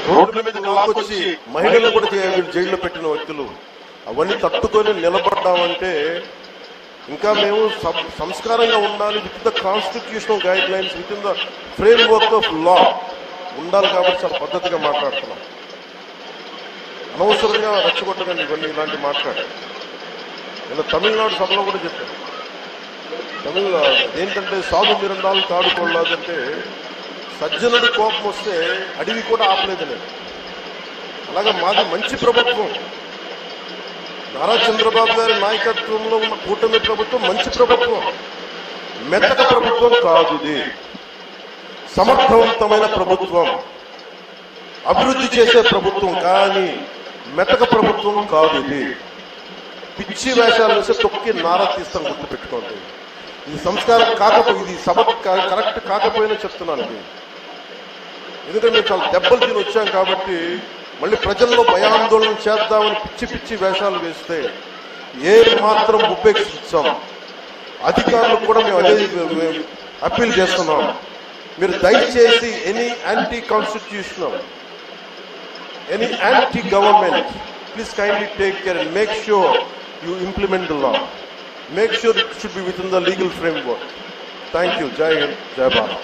రోడ్ల మీద లాక్కొచ్చి మహిళలు కూడా జైల్లో పెట్టిన వ్యక్తులు, అవన్నీ తట్టుకొని నిలబడ్డామంటే ఇంకా మేము సంస్కారంగా ఉండాలి. With the constitutional guide lines, with in the frame work of law ఉండాలి. కాబట్టి చాలా పద్ధతిగా మాట్లాడుతున్నాం. అనవసరంగా రెచ్చగొట్టకండి ఇవన్నీ ఇలాంటి మాట్లాడు. ఇలా తమిళనాడు సభలో కూడా చెప్పారు. ఏంటంటే సాధు మిరండాలు తాడుకోలేదంటే సజ్జనుడి కోపం వస్తే అడవి కూడా ఆపలేదు నేను. అలాగే మాది మంచి ప్రభుత్వం, నారా చంద్రబాబు గారి నాయకత్వంలో ఉన్న కూటమి ప్రభుత్వం మంచి ప్రభుత్వం, మెత్తక ప్రభుత్వం కాదు. ఇది సమర్థవంతమైన ప్రభుత్వం, అభివృద్ధి చేసే ప్రభుత్వం, కానీ మెత్తక ప్రభుత్వం కాదు. ఇది పిచ్చి వేషాలు వేస్తే తొక్కి నారా తీస్తాం, గుర్తుపెట్టుకోండి. ఇది సంస్కారం కాకపోతే, ఇది సభ కరెక్ట్ కాకపోయినా చెప్తున్నాను. ఎందుకంటే మేము చాలా దెబ్బలు తిని వచ్చాం కాబట్టి మళ్ళీ ప్రజల్లో భయాందోళన చేద్దామని పిచ్చి పిచ్చి వేషాలు వేస్తే ఏ మాత్రం ఉపేక్షించాం. అధికారులకు కూడా మేము అదే అప్పీల్ చేస్తున్నాం. మీరు దయచేసి any anti constitutional, any anti government, please kindly take care and make sure you implement the law. Make sure it should be within the legal framework. Thank you. Jai Hind, Jai Bharat.